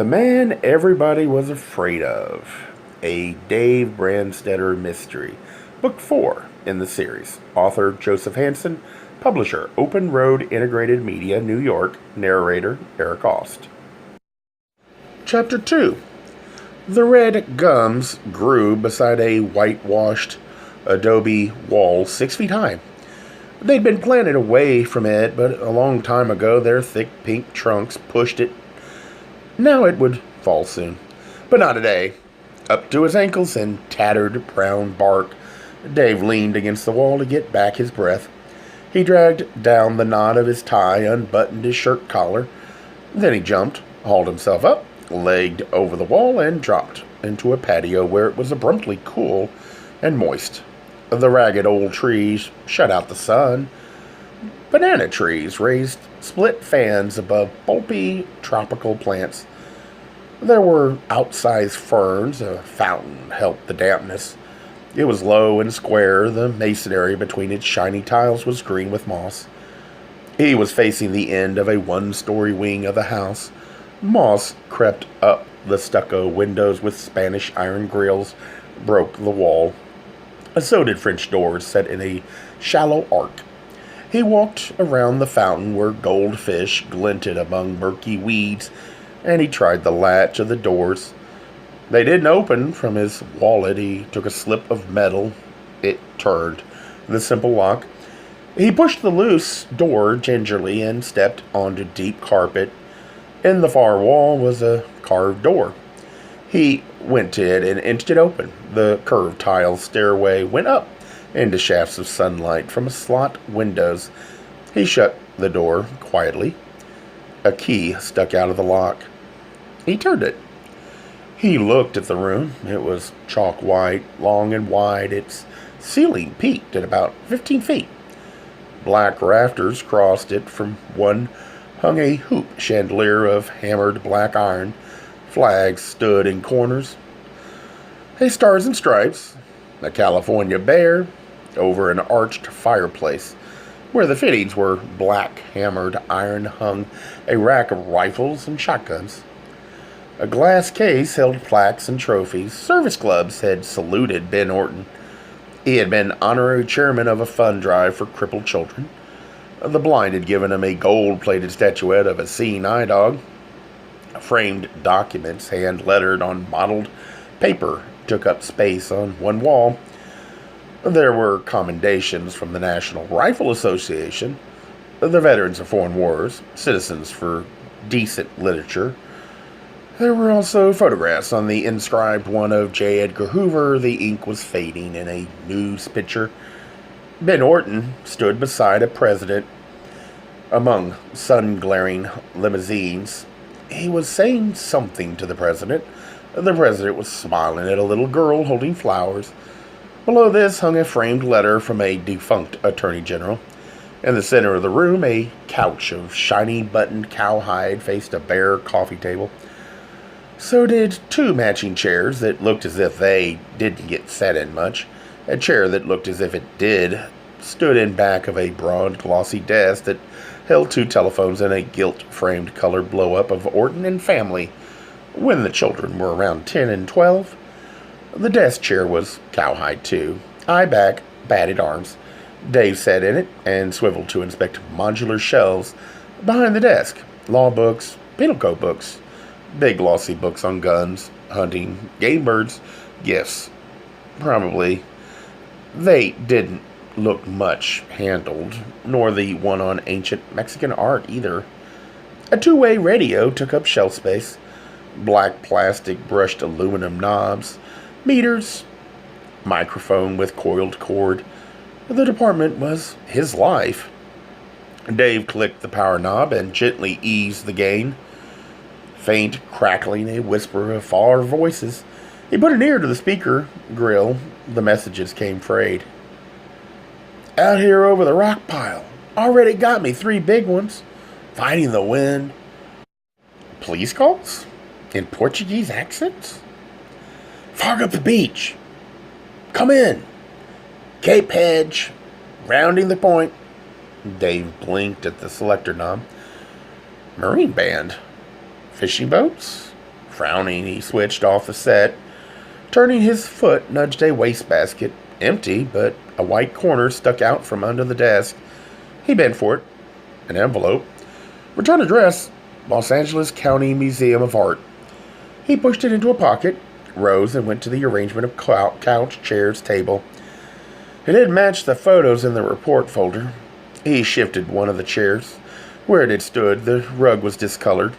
The Man Everybody Was Afraid of, a Dave Brandstetter mystery. Book 4 in the series. Author Joseph Hansen. Publisher Open Road Integrated Media, New York. Narrator Eric Aust. Chapter 2. The red gums grew beside a whitewashed adobe wall 6 feet high. They'd been planted away from it, but a long time ago their thick pink trunks pushed it. Now it would fall soon, but not today. Up to his ankles in tattered brown bark, Dave leaned against the wall to get back his breath. He dragged down the knot of his tie, unbuttoned his shirt collar. Then he jumped, hauled himself up, legged over the wall, and dropped into a patio where it was abruptly cool and moist. The ragged old trees shut out the sun. Banana trees raised split fans above bulby tropical plants. There were outsized ferns. A fountain helped the dampness. It was low and square. The masonry between its shiny tiles was green with moss. He was facing the end of a one-story wing of the house. Moss crept up the stucco windows with Spanish iron grills, broke the wall. So did French doors set in a shallow arc. He walked around the fountain where goldfish glinted among murky weeds, and he tried the latch of the doors. They didn't open. From his wallet he took a slip of metal. It turned the simple lock. He pushed the loose door gingerly and stepped onto deep carpet. In the far wall was a carved door. He went to it and inched it open. The curved tile stairway went up into shafts of sunlight from slot windows. He shut the door quietly. A key stuck out of the lock. He turned it. He looked at the room. It was chalk white, long and wide. Its ceiling peaked at about 15 feet. Black rafters crossed it. From one hung a hoop chandelier of hammered black iron. Flags stood in corners. A stars and stripes, a California bear, over an arched fireplace. Where the fittings were black hammered iron hung a rack of rifles and shotguns. A glass case held plaques and trophies. Service clubs had saluted Ben Orton. He had been honorary chairman of a fund drive for crippled children. The blind had given him a gold-plated statuette of a seeing eye dog. Framed documents, hand-lettered on mottled paper, took up space on one wall. There were commendations from the National Rifle Association, the Veterans of Foreign Wars, Citizens for Decent Literature. There were also photographs. On the inscribed one of J. Edgar Hoover, the ink was fading in a news picture. Ben Orton stood beside a president among sun-glaring limousines. He was saying something to the president. The president was smiling at a little girl holding flowers. Below this hung a framed letter from a defunct attorney general. In the center of the room, a couch of shiny buttoned cowhide faced a bare coffee table. So did two matching chairs that looked as if they didn't get sat in much. A chair that looked as if it did stood in back of a broad, glossy desk that held two telephones and a gilt-framed colored blow-up of Orton and family when the children were around 10 and 12. The desk chair was cowhide, too. High back, batted arms. Dave sat in it and swiveled to inspect modular shelves behind the desk. Law books, penal code books, big glossy books on guns, hunting, game birds, gifts. Probably they didn't look much handled, nor the one on ancient Mexican art either. A two-way radio took up shelf space. Black plastic brushed aluminum knobs, meters, microphone with coiled cord. The department was his life. Dave clicked the power knob and gently eased the gain. Faint crackling, a whisper of far voices. He put an ear to the speaker grill. The messages came frayed. Out here over the rock pile. Already got me 3 big ones. Fighting the wind. Police calls? In Portuguese accents? Fog up the beach. Come in. Cape Hedge. Rounding the point. Dave blinked at the selector knob. Marine band. Fishing boats? Frowning, he switched off the set. Turning his foot nudged a wastebasket, empty, but a white corner stuck out from under the desk. He bent for it. An envelope. Return address, Los Angeles County Museum of Art. He pushed it into a pocket, rose, and went to the arrangement of couch, chairs, table. It didn't match the photos in the report folder. He shifted one of the chairs. Where it had stood, the rug was discolored.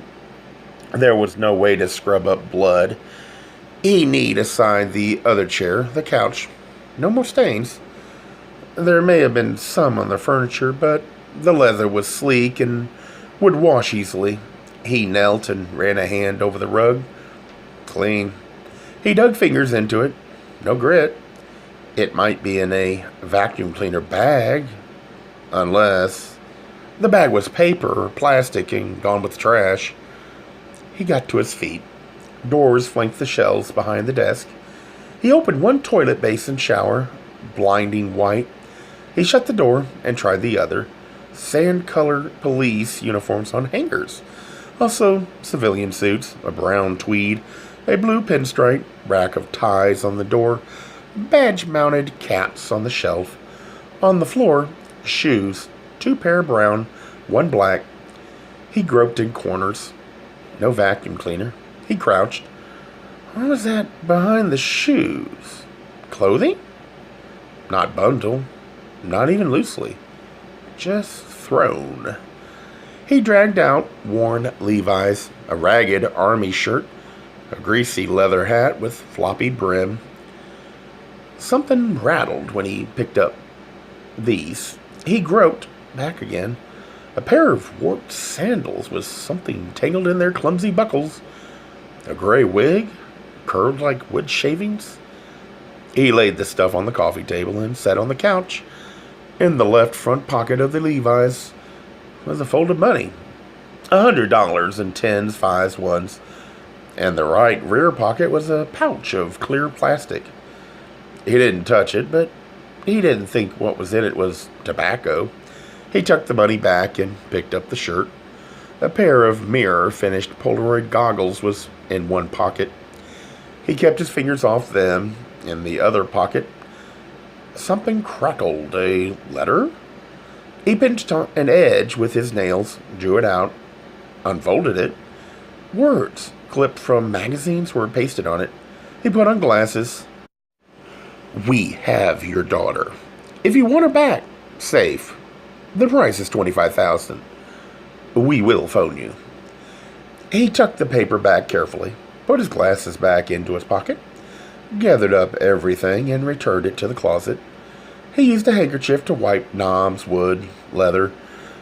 There was no way to scrub up blood. He kneed aside the other chair, the couch. No more stains. There may have been some on the furniture, but the leather was sleek and would wash easily. He knelt and ran a hand over the rug. Clean. He dug fingers into it. No grit. It might be in a vacuum cleaner bag. Unless the bag was paper or plastic and gone with trash. He got to his feet. Doors flanked the shelves behind the desk. He opened one toilet basin shower, blinding white. He shut the door and tried the other. Sand-colored police uniforms on hangers. Also, civilian suits, a brown tweed, a blue pinstripe, rack of ties on the door, badge-mounted caps on the shelf. On the floor, shoes, 2 pair brown, 1 black. He groped in corners. No vacuum cleaner. He crouched. What was that behind the shoes? Clothing? Not bundled. Not even loosely. Just thrown. He dragged out worn Levi's, a ragged army shirt, a greasy leather hat with floppy brim. Something rattled when he picked up these. He groped back again. A pair of warped sandals with something tangled in their clumsy buckles. A gray wig, curled like wood shavings. He laid the stuff on the coffee table and sat on the couch. In the left front pocket of the Levi's was a fold of money. $100 in 10s, 5s, 1s. And the right rear pocket was a pouch of clear plastic. He didn't touch it, but he didn't think what was in it was tobacco. He tucked the money back and picked up the shirt. A pair of mirror-finished Polaroid goggles was in one pocket. He kept his fingers off them. In the other pocket, something crackled. A letter? He pinched an edge with his nails, drew it out, unfolded it. Words clipped from magazines were pasted on it. He put on glasses. We have your daughter. If you want her back, safe. The price is $25,000. We will phone you. He tucked the paper back carefully, put his glasses back into his pocket, gathered up everything, and returned it to the closet. He used a handkerchief to wipe knobs, wood, leather,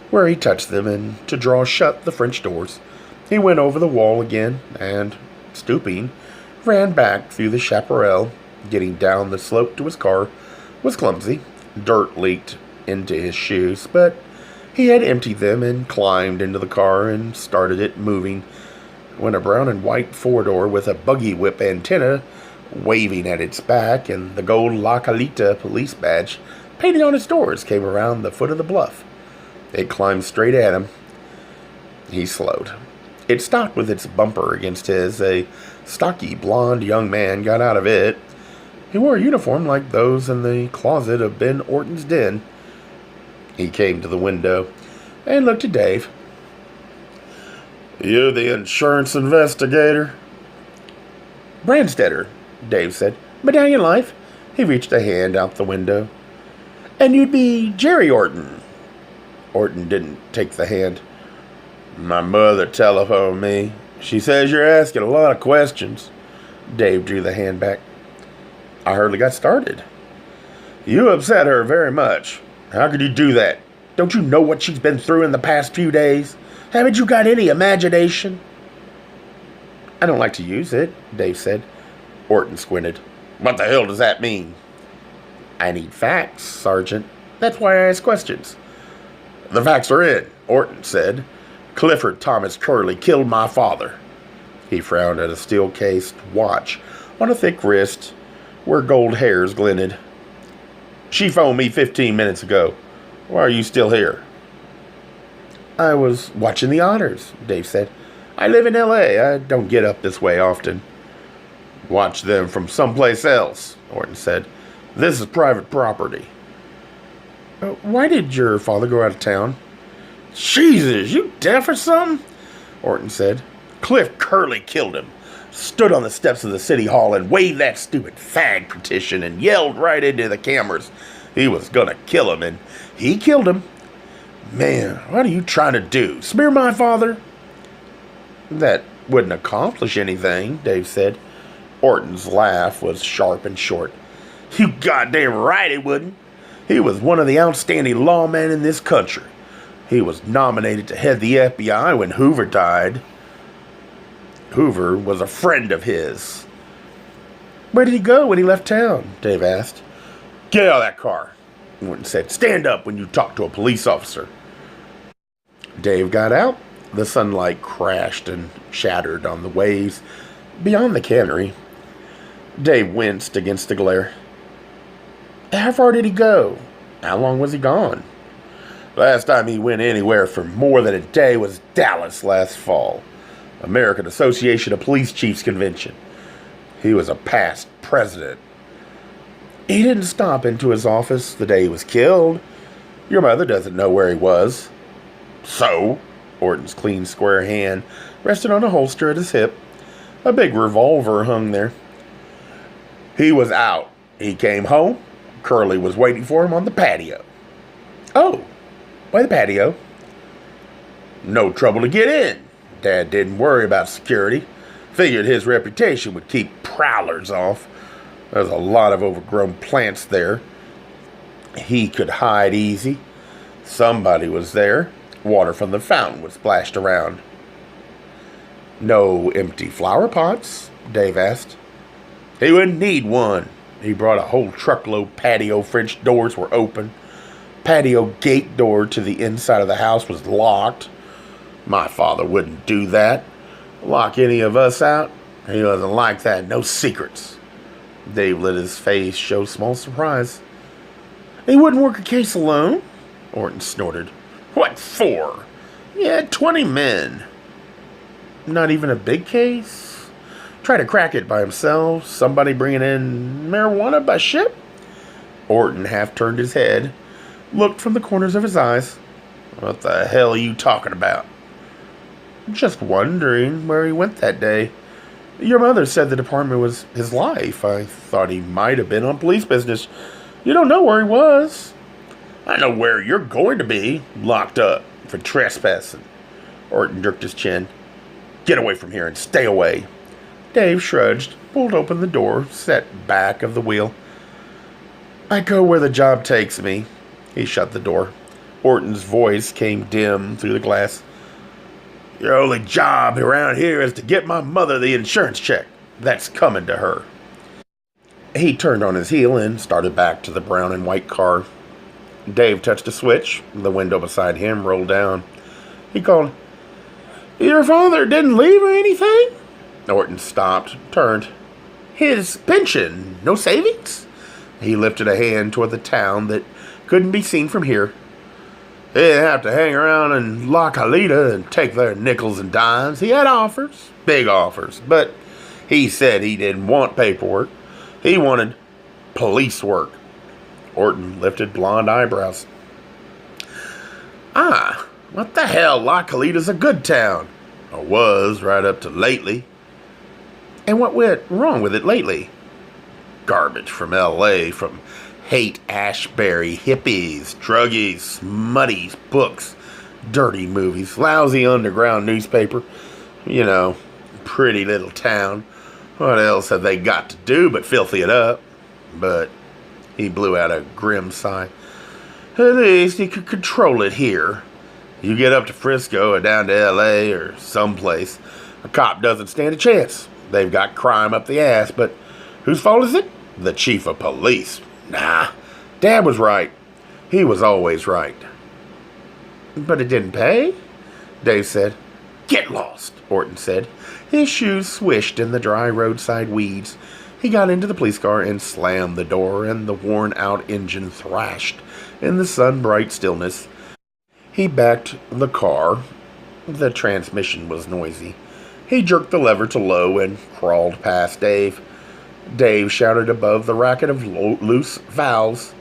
where he touched them, and to draw shut the French doors. He went over the wall again, and, stooping, ran back through the chaparral. Getting down the slope to his car was clumsy. Dirt leaked into his shoes, but he had emptied them and climbed into the car and started it moving when a brown and white four-door with a buggy whip antenna waving at its back and the gold La Calita police badge painted on its doors came around the foot of the bluff. It climbed straight at him. He slowed. It stopped with its bumper against his. A stocky, blond young man got out of it. He wore a uniform like those in the closet of Ben Orton's den. He came to the window and looked at Dave. You the insurance investigator? Brandstetter, Dave said. Medallion Life. He reached a hand out the window. And you'd be Jerry Orton. Orton didn't take the hand. My mother telephoned me. She says you're asking a lot of questions. Dave drew the hand back. I hardly got started. You upset her very much. How could you do that? Don't you know what she's been through in the past few days? Haven't you got any imagination? I don't like to use it, Dave said. Orton squinted. What the hell does that mean? I need facts, Sergeant. That's why I ask questions. The facts are in, Orton said. Clifford Thomas Curley killed my father. He frowned at a steel-cased watch on a thick wrist where gold hairs glinted. She phoned me 15 minutes ago. Why are you still here? I was watching the honors, Dave said. I live in L.A. I don't get up this way often. Watch them from someplace else, Orton said. This is private property. Why did your father go out of town? Jesus, you deaf or something? Orton said. Cliff Curley killed him. Stood on the steps of the city hall and waved that stupid fag petition and yelled right into the cameras he was gonna kill him, and he killed him. Man, what are you trying to do? Smear my father? That wouldn't accomplish anything, Dave said. Orton's laugh was sharp and short. You goddamn right it wouldn't. He was one of the outstanding lawmen in this country. He was nominated to head the FBI when Hoover died. Hoover was a friend of his. Where did he go when he left town? Dave asked. Get out of that car, Orton said. Stand up when you talk to a police officer. Dave got out. The sunlight crashed and shattered on the waves beyond the cannery. Dave winced against the glare. How far did he go? How long was he gone? Last time he went anywhere for more than a day was Dallas last fall. American Association of Police Chiefs Convention. He was a past president. He didn't stop into his office the day he was killed. Your mother doesn't know where he was. So? Orton's clean, square hand rested on a holster at his hip. A big revolver hung there. He was out. He came home. Curly was waiting for him on the patio. Oh, why the patio? No trouble to get in. Dad didn't worry about security. Figured his reputation would keep prowlers off. There's a lot of overgrown plants there. He could hide easy. Somebody was there. Water from the fountain was splashed around. No empty flower pots? Dave asked. He wouldn't need one. He brought a whole truckload. Patio French doors were open. Patio gate door to the inside of the house was locked. My father wouldn't do that. Lock any of us out. He wasn't like that. No secrets. Dave let his face show small surprise. He wouldn't work a case alone, Orton snorted. What for? He had 20 men. Not even a big case? Try to crack it by himself? Somebody bringing in marijuana by ship? Orton half turned his head, looked from the corners of his eyes. What the hell are you talking about? Just wondering where he went that day. Your mother said the department was his life. I thought he might have been on police business. You don't know where he was. I know where you're going to be. Locked up for trespassing. Orton jerked his chin. Get away from here and stay away. Dave shrugged, pulled open the door, sat back of the wheel. I go where the job takes me. He shut the door. Orton's voice came dim through the glass. Your only job around here is to get my mother the insurance check. That's coming to her. He turned on his heel and started back to the brown and white car. Dave touched a switch. The window beside him rolled down. He called, Your father didn't leave or anything? Orton stopped, turned. His pension, no savings? He lifted a hand toward the town that couldn't be seen from here. He'd have to hang around in La Calita and take their nickels and dimes. He had offers, big offers, but he said he didn't want paperwork. He wanted police work. Orton lifted blonde eyebrows. What the hell? La Calita's a good town. Or was, right up to lately. And what went wrong with it lately? Garbage from L.A., from Haight-Ashbury, hippies, druggies, smutty books, dirty movies, lousy underground newspaper. You know, pretty little town. What else have they got to do but filthy it up? But he blew out a grim sigh. At least he could control it here. You get up to Frisco or down to L.A. or someplace, a cop doesn't stand a chance. They've got crime up the ass, but whose fault is it? The chief of police. Nah, Dad was right. He was always right. But it didn't pay, Dave said. Get lost, Orton said. His shoes swished in the dry roadside weeds. He got into the police car and slammed the door, and the worn-out engine thrashed in the sun-bright stillness. He backed the car. The transmission was noisy. He jerked the lever to low and crawled past Dave. Dave shouted above the racket of loose valves.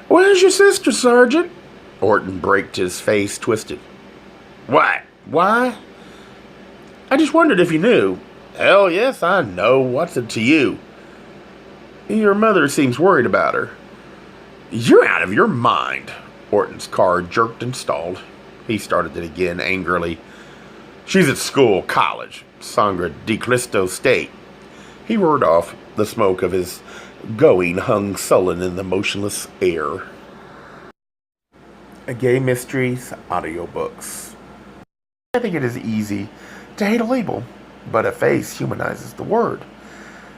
"Where's your sister, Sergeant?" Orton braked, his face twisted. "What? Why?" "I just wondered if you knew." "Hell yes, I know. What's it to you?" "Your mother seems worried about her." "You're out of your mind." Orton's car jerked and stalled. He started it again angrily. "She's at school, college, Sangre de Cristo State." He roared off. The smoke of his going hung sullen in the motionless air. Gay Mysteries audiobooks. I think it is easy to hate a label, but a face humanizes the word.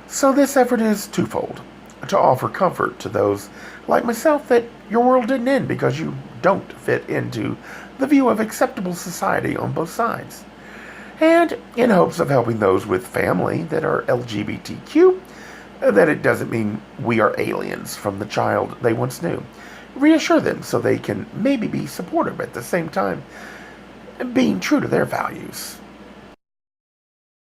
So this effort is twofold: to offer comfort to those like myself that your world didn't end because you don't fit into the view of acceptable society on both sides, and in hopes of helping those with family that are LGBTQ, that it doesn't mean we are aliens from the child they once knew. Reassure them so they can maybe be supportive at the same time, being true to their values.